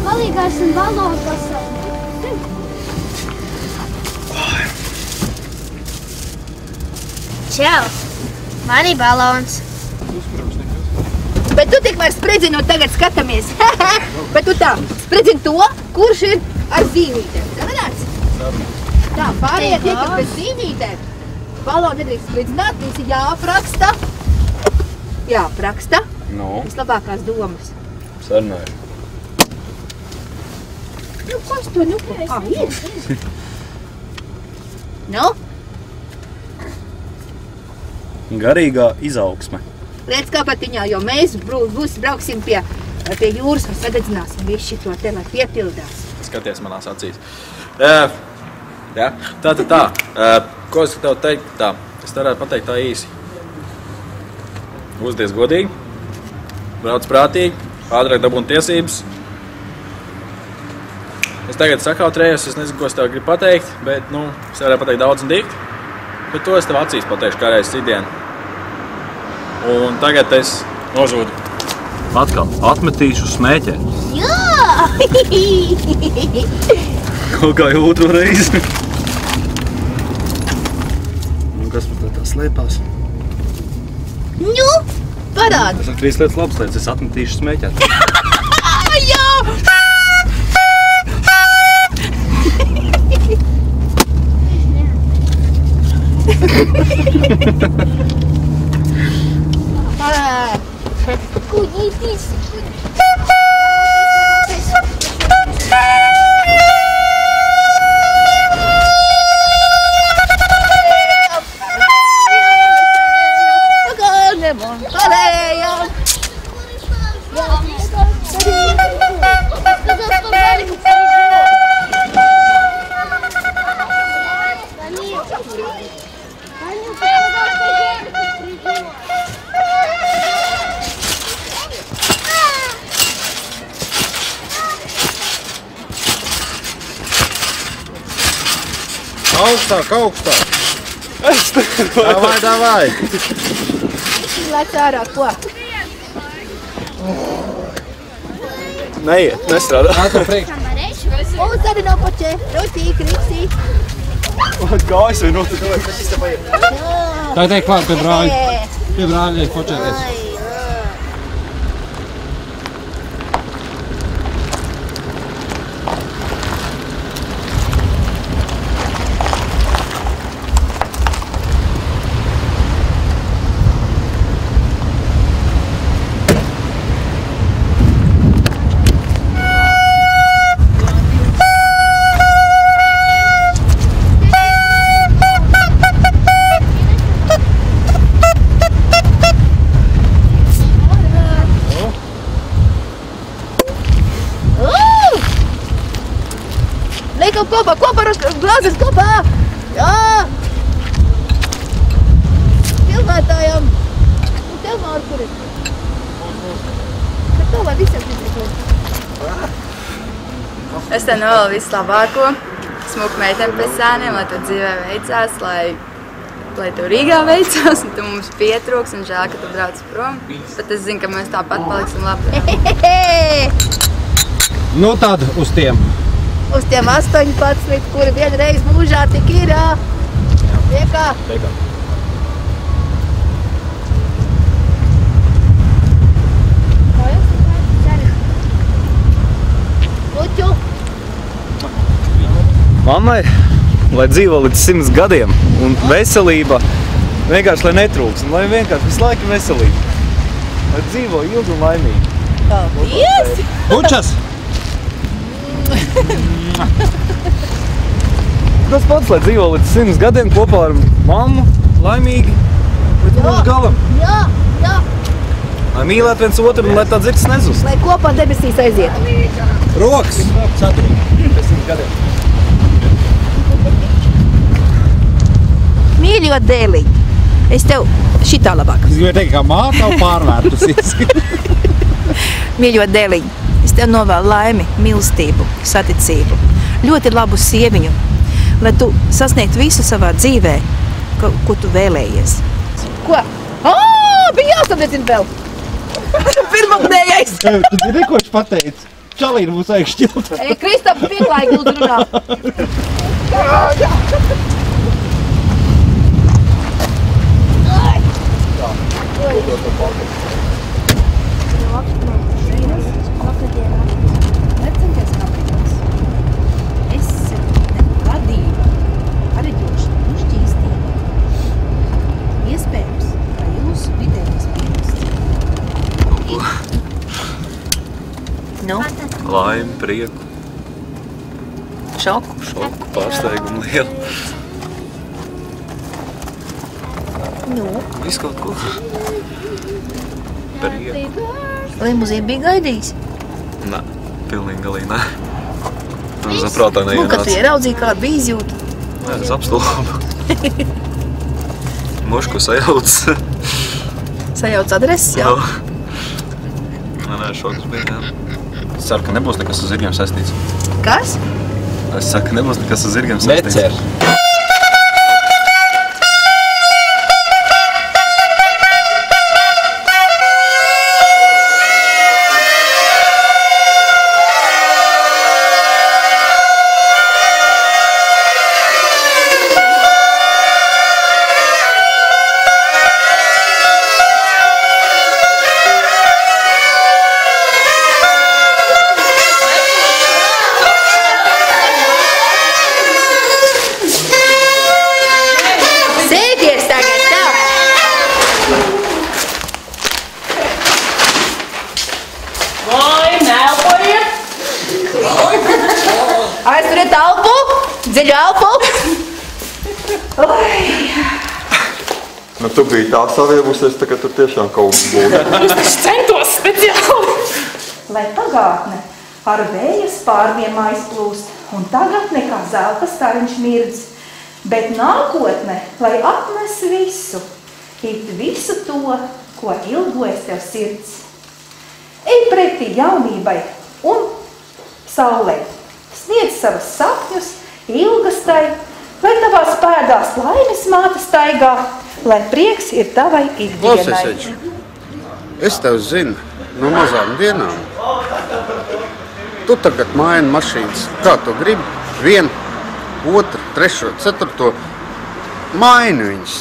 Palīgāsim balonu pasauli. Čau, man ir balons. Bet tu tikmēr spridzini un tagad skatāmies. Bet tu tā, spridzini to, kurš ir ar zīmītēm. Savedāts? Tā, pārējie tie, kas bez zīmītēm. Balonu nedrīkst spridzināt, viņas ir jāapraksta. Jāapraksta. Vislabākās domas. Sarunāju. Nu, kas to nu? Ir. Nu? Garīgā izaugsme. Liec kāpatiņā, jo mēs brauksim pie jūras un sadedzināsim visu šito te, lai piepildās. Skaties manās acīs. Tā. Ko es tev teikt? Tā. Es varētu pateikt tā īsi. Uzdies godīgi, brauc prātīgi, ātrāk dabūt tiesības. Es tagad sakautrējos, es nezinu, ko es tev gribu pateikt, bet, es varētu pateikt daudz un dikti. Bet to es tev acīs pateikšu kādreiz citdien. Un tagad es nozūdu. Atkal atmetīšu smēķēt. Jā! Kaut kā jau otru reizi. Un kas par tā slēpās? Nu, parādi. Tas ir 3 lietas labas lietas, es atmetīšu smēķēt. Jā! Kuģītis. Augstāk! Davai! Lec ārā, ko? Neiet, nestrādā. Un tad nav pačē, rotī, kripsī. Kājas vai notiek? Tā ir klāt pie brāļa. Pie brāļa počēties. Kopā glāzes kopā! Jā! Filmētājam! Un tev māri, kur ir? Bet tev vai visiem izrikot? Es tev novēlu visu labāko, smuku meiteni pēc sēniem, lai tev dzīvē veicās, lai tev Rīgā veicās, un tu mums pietrūks, un žēl, ka tu brauc prom. Bet es zinu, ka mēs tāpat paliksim labi. Nu tad uz tiem. Uz tiem 18, kuri vienreiz mūžā tik ir. Priekā. Priekā. Puķu. Mammai, lai dzīvo līdz 100 gadiem un veselība vienkārši, lai netrūks un lai vienkārši visu laiku veselība. Lai dzīvo ilgi un laimīgi. Paldies! Bučas! Tas pats, lai dzīvo līdz 100 gadiem kopā ar mammu, laimīgi, līdz mūža galam. Jā, jā. Lai mīlētu viens otru un lai tā dzirds nezust. Lai kopā debesīs aiziet. Rokas! Sadrīgi! Pēc 100 gadiem. Mīļo dēliņ, es tev šitā labāk. Es gribēju teikt, kā māte tev pārvērtusies. Mīļo dēliņ, es tev novēlu laimi, mīlestību, saticību, ļoti labu sieviņu, lai tu sasniegtu visu savā dzīvē, ko tu vēlējies. Ko? Bija jāsadedzina vēl! Pirmapnējais! Tu dzirdi, ko viņš pateica? Čalīna būs vajag šķilt. Kristap, pieklājīgi lūdzu runā. Laimi, prieku, Šoku. pārsteigumu lielu. Visu kaut ko. Prieku. Limuzīna bija gaidījis. Nē, pilnīgi galīgi nē. Tas zaprātā Nu, kad tu neienāca. ieraudzīji, kāda bija izjūta. Nē, es apstulbu. Mošku sajauc. Sajauc adreses, jā. Nē, šoks bija, jā. Es ceru, ka nebūs nekas ar zirgiem saistīts. Kas? Es saku, ka nebūs nekas ar zirgiem saistīts. Necer. Sēdies tagad, tā! Vai, neelpojiet! Aizturiet elpu, dziļu elpu. Nu, tu biji tā saviebusies, tā ka tu tiešām kaut kas būtu. Es taču centos speciāli! Lai pagātne ar vēja spārniem aizplūst, un tagadne kā zelta stariņš mirdz, bet nākotne, lai atnes visu, it visu to, ko ilgojas tev sirds. Ej pretī jaunībai un saulei, sniedz savas sapņus, ilgas tai, lai tavās pēdās laimes māte staigā, lai prieks ir tavai ikdienai. Klausies, es tev zinu no mazām dienām. Tu tagad maini mašīnas, kā tu gribi, 1, 2, 3, 4, maini viņas,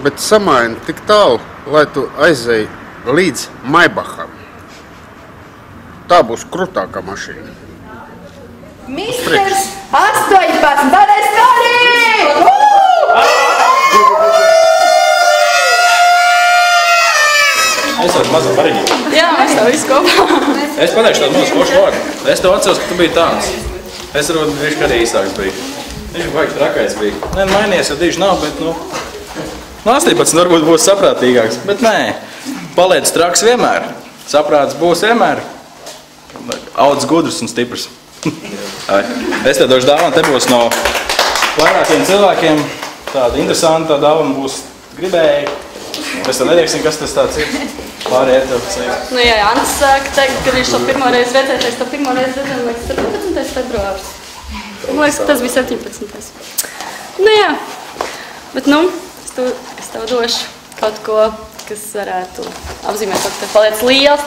bet samaini tik tālu, lai tu aizēji līdz Maibacham. Tā būs krutākā mašīna. Misters 18, tādēļ skārī! Es esmu mazā bariņā. Jā, mēs tev visu kopā. Es pateikšu tādu mazu košu vārdu. Es tev atceros, ka tu biji tāds. Es varbūt viņš arī īsāks bija. Viņš baigi trakais bija. Nē, mainījies, jo diži nav, bet, nu... 18 varbūt būs saprātīgāks, bet nē. Paliec traks vienmēr. Saprāts būs vienmēr. Audzis gudrs un stiprs. Es tev došu dāvanu, te būs no vairākiem cilvēkiem. Tāda interesanta dāvana būs gribēji. Es tev neteiksim, kas tas tāds ir. Pārējie tev sēk. Nu, jā, Jānis saka teikt, kad viņš to pirmo reizi redzēja, es to pirmo reizi redzēju, liekas, 17. februārs. Man liekas, ka tas bija 17. Nu, jā. Bet, nu, es tev došu kaut ko, kas varētu apzīmēt, ka tev paliec liels.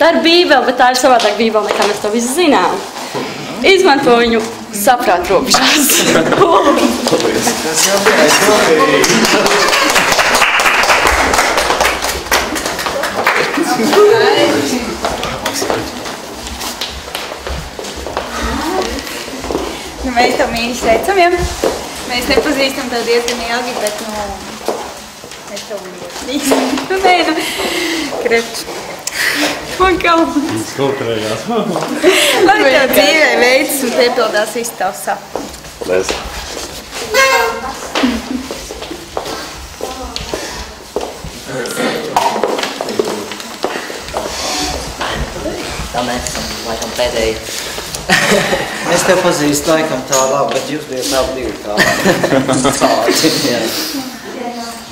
Tā ir Bībele, bet tā ir savādāk Bībele, nekā mēs to visu zinām. Izmanto viņu saprāt robežās. Mēs tev mīļi sveicam, ja? Mēs nepazīstam tev diezgan ilgi, bet, mēs tev mīļi. Nē, krepč. Man kalns. Skulpturējās. Lai tev dzīvē veids un piepildās visu tavu sapni. Paldies. Tā mēs esam laikam pēdēji. Es tev pazīstu laikam tā labi, bet jūs bijat abi divi tādi.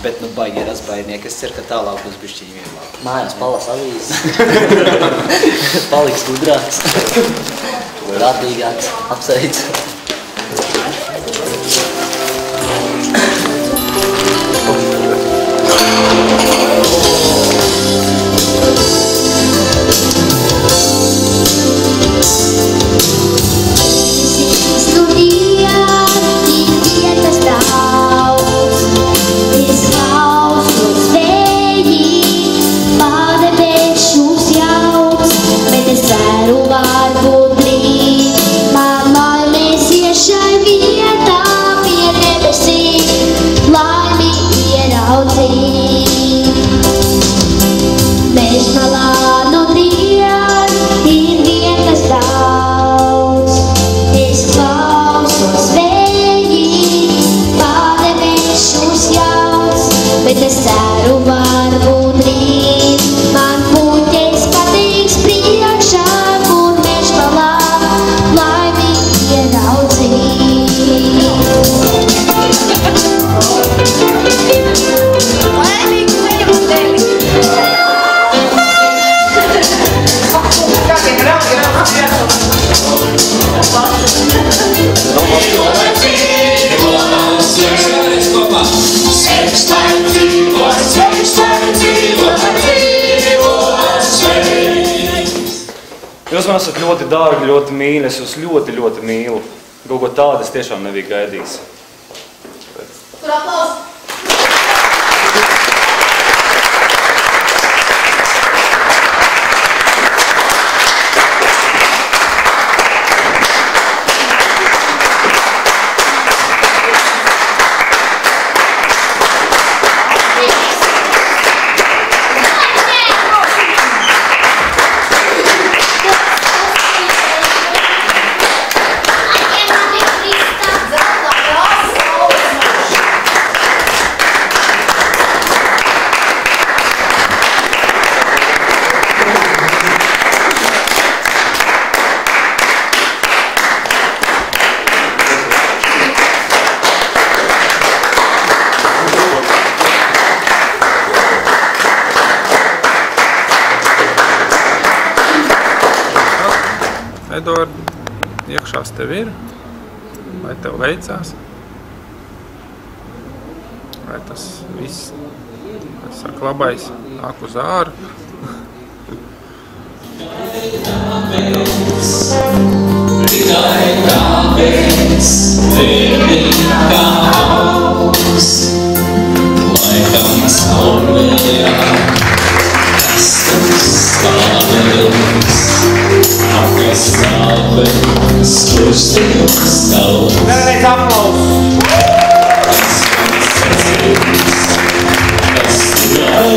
Bet nu baigi ir asbaidnieki, es ceru, ka tālāk būs bišķiņi vieglāk. Mājās palas avīzes. Paliks gudrāks. Rādīgāks. Apsveic. Jūs man esat ļoti dārgi, ļoti mīļi, es jūs ļoti, ļoti mīlu. Kaut ko tādu es tiešām nebiju gaidījis. Tur aplaus! Edvard, iekšās tev ir? Vai tev veicās? Vai tas viss, kas saka, labais nāk uz āru? Tikai kāpēc tevi kā augs, laikam saulējā, esmu stāvēs. Apkas tāpēc, kurš tev stāv. Nereiz aplaus! Es tikai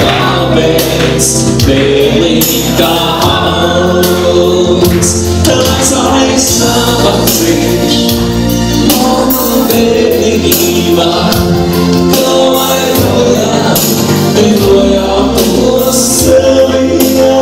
kāpēc, tevi kā augs, tāds aizstāvās viņš, mana bērnībā, kā vainojām, veidojām tos sevijā.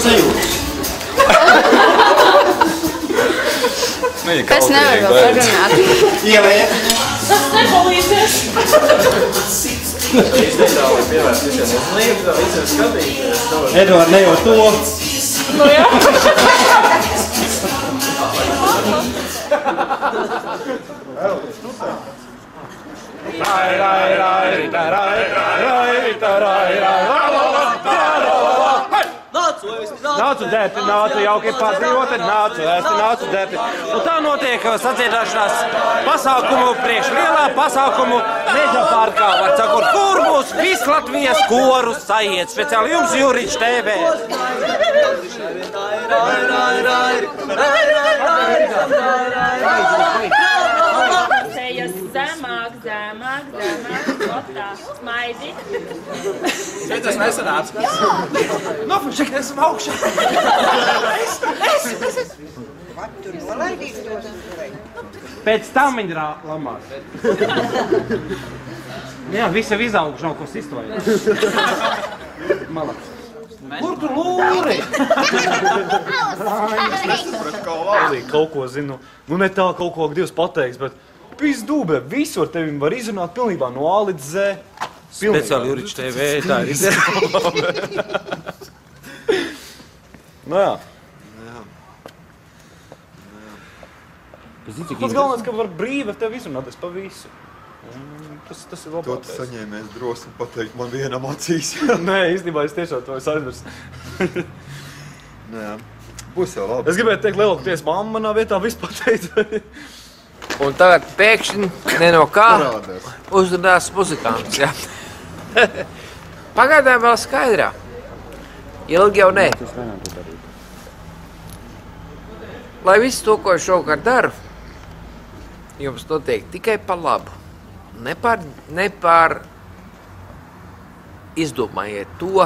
sajūtas? Es nevaru vēl parunāt. Ievēt. Tas nepalīdzēs. Es netālu pievērst visiem uzmanību, visiem skatīties. Edvard, ne jau to. Nu jā. Nācu dēti, nācu jauki pārdzīvot, nācu ēsti, nācu dēti. Un tā notiek sadziedāšanās pasākumu priekš lielā pasākumu Meža parkā, var sakot, kur būs viss Latvijas korus sajiet, speciāli jums Juriņš TV. Cejas zemāk, otā, smaidi. Šeit tas nesanāca. Nu, šeit esam augšā. Pēc tam viņi lamās. Jā, visi jau izauguši, nav ko sistojot. Malaks. Kur tu lūri? Kaut ko zinu. Nu ne tā kaut ko Dievs pateiks, bet pizdūbe, visur tevi var izrunāt pilnībā no A līdz Z. Speciāli Juriņš TV, tā ir izrunāt. Nu jā. Pats galvenais, ka var brīvi ar tevi izrunāties pa visu. Tas ir labākais. To tu saņēmies drosmi pateikt man vienam acīs. Nē, īstenībā es tiešām to es aizmirstu. Jā, būs jau labi. Es gribēju teikt, lielākoties mamma manā vietā viss pateica. Un tagad pēkšņi ne no kā uzrunās muzikants, jā. Pagaidām vēl skaidrā. Ilgi jau nē. Lai visu to, ko es šovakar daru, jums notiek tikai par labu. Ne par izdomājiet to,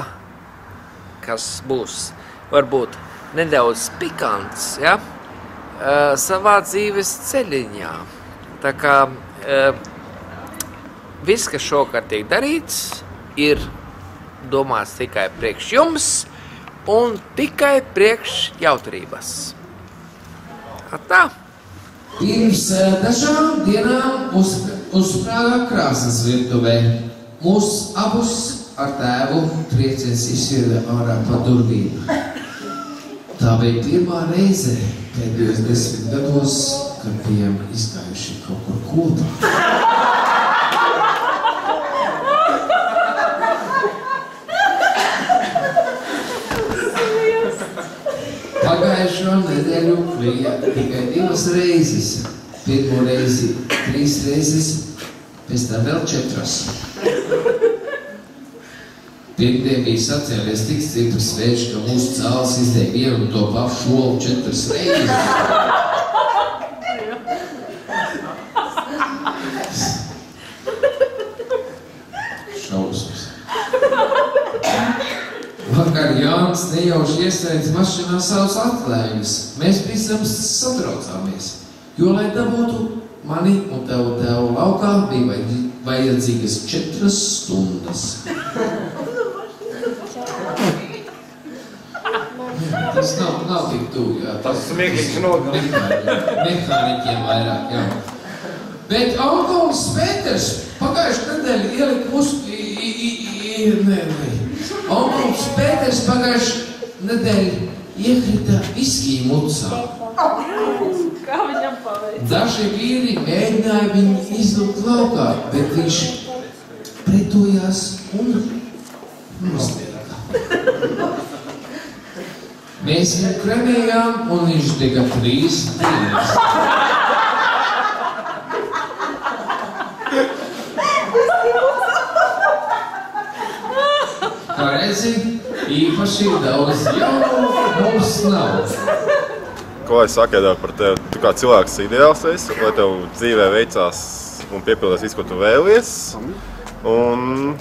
kas būs varbūt nedaudz pikants, ja? Savā dzīves ceļiņā. Tā kā viss, kas šovakar tiek darīts, ir domāts tikai priekš jums un tikai priekš jautrības. Tā. Pirms dažām dienām uzsprāga krāsas virtuvē. Mūs abus ar tēvu trieciens izsvieda ārā pa durvīm. Tā bija pirmā reize pēdējos 10 gados, kad bijām izgājuši kaut kur kopā. Pagājušo nedēļu bija tikai 2 reizes. Pirmo reizi 3 reizes, pēc tam vēl 4. Pirmdien bija sacēlies tik stiprs vējš, ka mūsu cēls izdeja vienu un to pašu olu 4 reizes. Šausmas. Vakar Jānis nejauši ieslēdz mašīnā savus atklājumus. Mēs visam satraucāmies, jo, lai dabūtu mani un tevu laukā, bija vajadzīgas 4 stundas. Tas nav tik tuvu, jā. Tas smieklīgs nogalins. Mehāniķiem vairāk, jā. Bet Alkonis Pēters pagājušajā nedēļā ielika mūsu... Alkonis Pēters pagājušajā nedēļā iekrita viskī mucā. Kā viņam paveic? Daži vīri mēģināja viņu izvilkt laukā, bet viņš pretojās un noslēgā. Mēs viņu kremējām un viņš dega 3 dienas. Kā redzi, īpaši daudz jaunu mums nav. Ko es saku, Edvard, par tevi? Tu kā cilvēks ideāls esi, lai tev dzīvē veicās un piepildās visu, ko tu vēlies. Un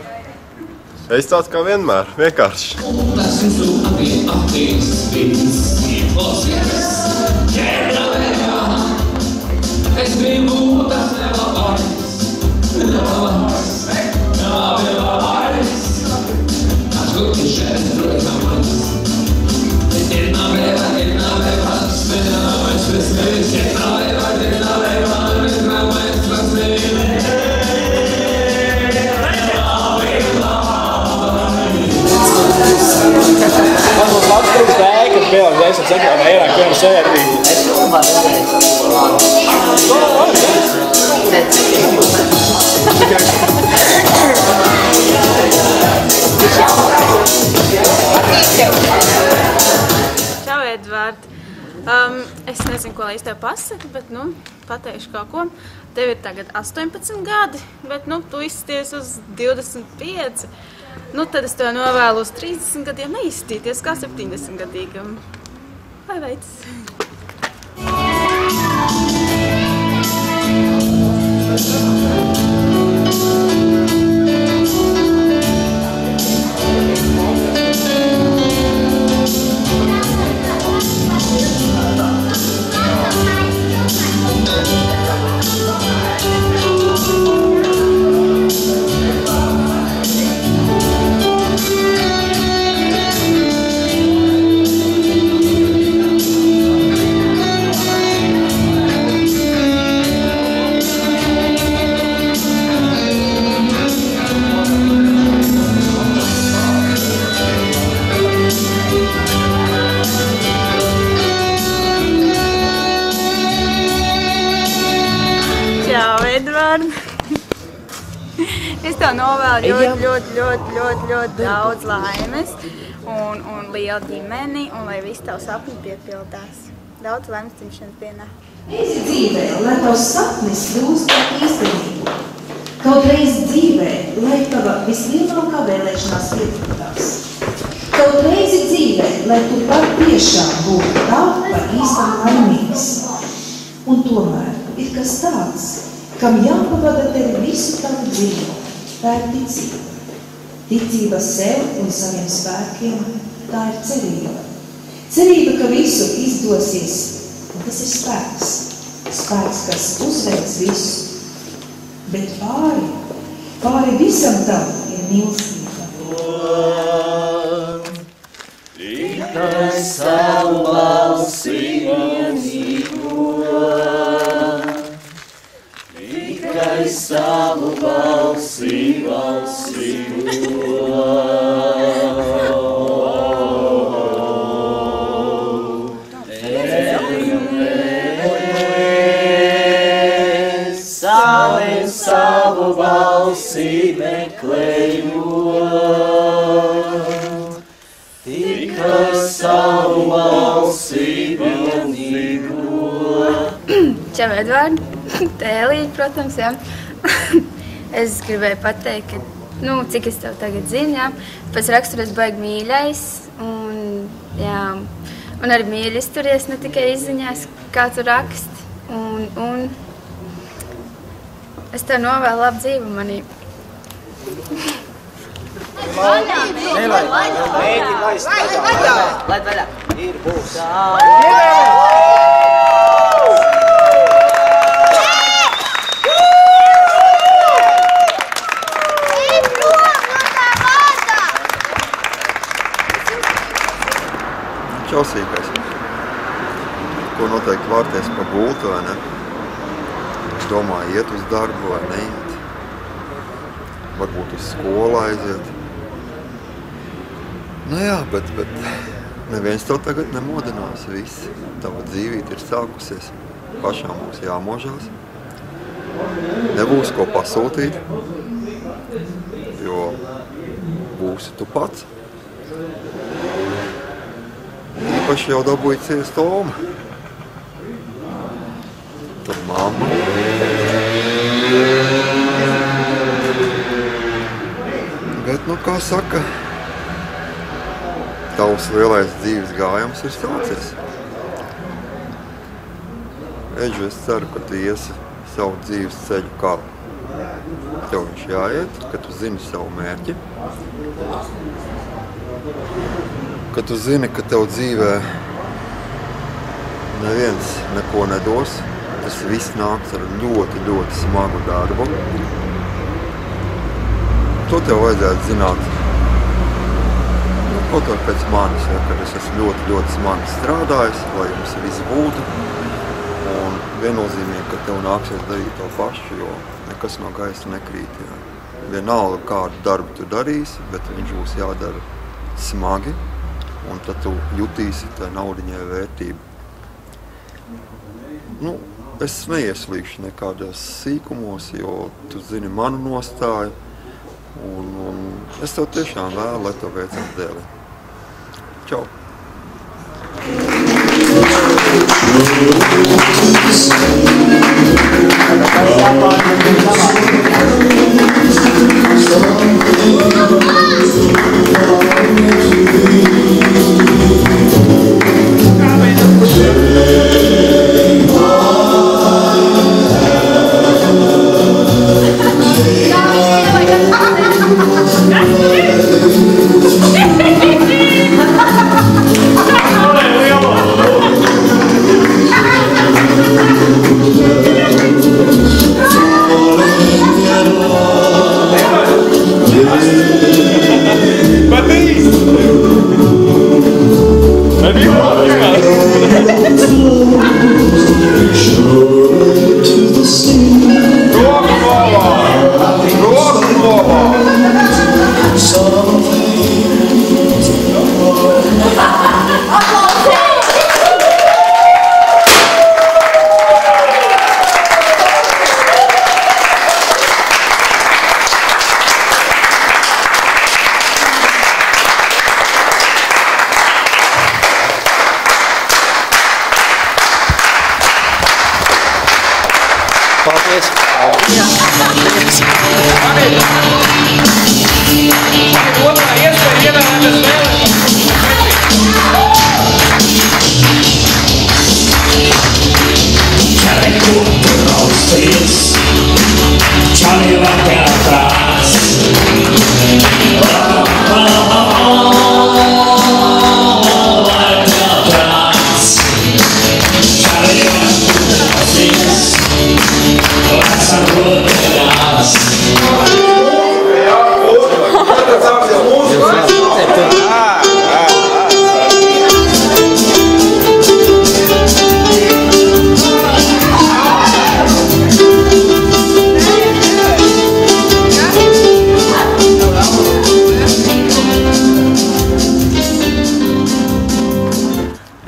es tāds kā vienmēr, vienkārši. Tas jūsu attīstības vidas ieklausies, ķēra vērā. Es gribu tas nelabais, nav nelabais. Tas gudri šeit, protams. Sakā, vairāk, ko jums sēdīt? Es jau Čau, Edvard. Es nezinu, ko lai es tev pasaku, bet, pateikšu kaut ko. Tev ir tagad 18 gadi, bet, tu izsties uz 25. Tad es tev novēlu uz 30 gadiem neizstīties kā 70-gadīgam. Lai veids! Es tev novēlu ļoti daudz laimes un lielu ģimeni, un lai viss tavs sapni piepildās. Daudz laimes dzimšanas dienā. Reizi dzīvē, lai tavs sapnis kļūst par īstenību. Kaut reizi dzīvē, lai tava vislielākā vēlēšanās piepildās. Kaut reizi dzīvē, lai tu patiešām būtu tā par īstam laimīgs. Un tomēr ir kas tāds, kam jāpavada tevi visu tavu dzīvi. Tā ir ticība. Ticība sev un saviem spēkiem, tā ir cerība. Cerība, ka visu izdosies, un tas ir spēks. Spēks, kas uzveic visu. Bet pāri visam tam ir mīlestība. Tikai savu balsi vienīgo. Tikai savu balsi savu balsi meklējot, tikai savu balsi vienīgo. Čau, Edvard, Tēlīt, protams, jā. Es gribēju pateikt, ka, cik es tev tagad zinu, jā. Pēc rakstura es baigi mīļais, un arī mīļi izturies, ne tikai izziņās, kā tu raksti. Un es tev novēlu labu dzīvi manī. Laid vaļā. Ir būs. Čausīgais, ko noteikti vārties pa gultu, vai ne? Es domāju, iet uz darbu vai neiet. Varbūt uz skolu aiziet. Bet neviens tev tagad nemodinās. Viss. Tava dzīvīte ir sākusies. Pašām mums jāmožās. Nebūs ko pasūtīt, jo būsi tu pats. Īpaši jau dabūja ciest Toma. Tad mamma. Bet, kā saka, tavs lielais dzīves gājums ir sācies. Eģu, es ceru, ka tu iesi savu dzīves ceļu kā tev viņš jāiet, ka tu zini savu mērķi. Ka tu zini, ka tev dzīvē neviens neko nedos. Tas viss nāks ar ļoti, ļoti smagu darbu. To tev vajadzētu zināt. Kaut vai pēc manis, kad es esmu ļoti, ļoti smagi strādājis, lai jums viss būtu. Un viennozīmīgi, ka tev nāksies darīt to pašu, jo nekas no gaisa nekrīt. Vienalga, kādu darbu tu darīsi, bet viņš būs jādara smagi. un tad tu jutīsi tai naudiņai vērtību. Nu, es neieslīgšu nekādās sīkumos, jo tu zini manu nostāju, un es tev tiešām vēlu, lai tev veicas dēli. Čau!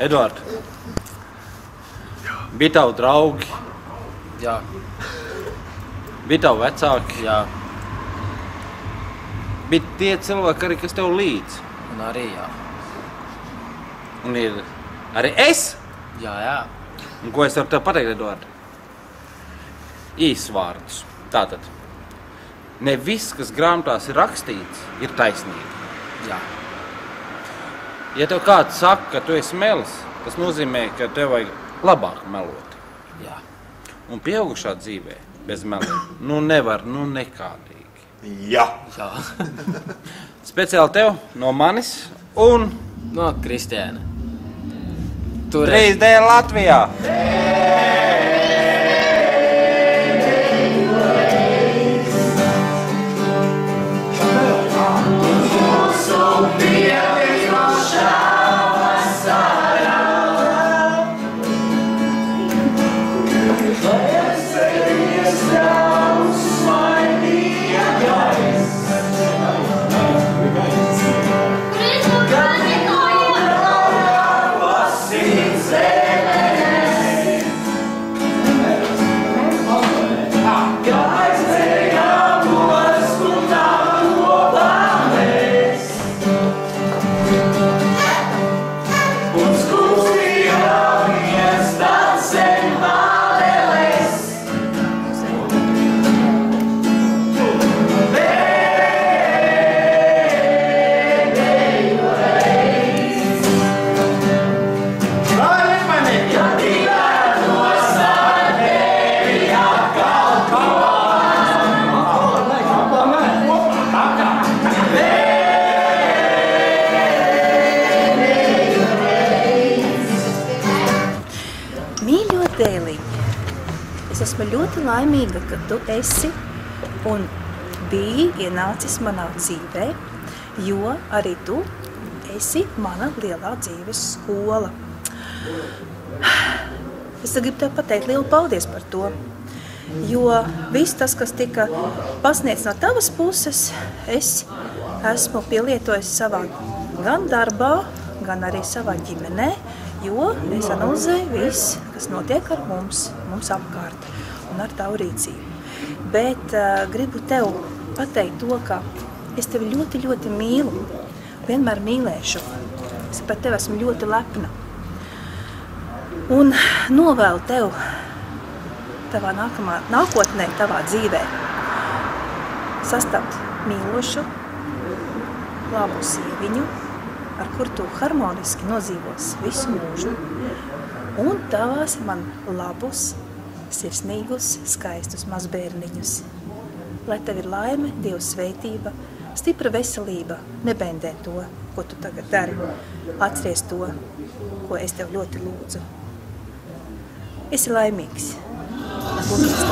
Eduard, bija tavi draugi? Jā. Bija tavi vecāki? Jā. Bija tie cilvēki arī, kas tev līdz? Un arī jā. Un ir arī es? Jā. Un ko es varu tev pateikt, Eduard? Īs vārdus. Tātad, ne viss, kas grāmatās ir rakstīts, ir taisnība. Jā. Ja tev kāds saka, ka tu esi melis, tas nozīmē, ka tev vajag labāk melot. Jā. Un pieaugušā dzīvē bez meliem, nevar, nekādīgi. Jā. Speciāli tev no manis un no Kristiāna. 3D Latvijā! Esmu ļoti laimīga, ka tu esi un biji ienācis manā dzīvē, jo arī tu esi mana lielā dzīves skola. Es gribu tev pateikt lielu paldies par to, jo viss tas, kas tika pasniegts no tavas puses, es esmu pielietojis savā gan darbā, gan arī savā ģimenē, jo es analizēju viss, kas notiek ar mums apkārt un ar tavu rīcību. Bet gribu tev pateikt to, ka es tevi ļoti, ļoti mīlu, vienmēr mīlēšu. Es par tevi esmu ļoti lepna. Un novēlu tev tavā nākotnē, tavā dzīvē sastapt mīlošu, labu sieviņu, ar kur tu harmoniski nodzīvos visu mūžu, un tavās man labus, sirsnīgus, skaistus mazbērniņus. Lai tev ir laime, Dieva svētība, stipra veselība, nebendē to, ko tu tagad dari. Atceries to, ko es tev ļoti lūdzu. Esi laimīgs. Lūdzu.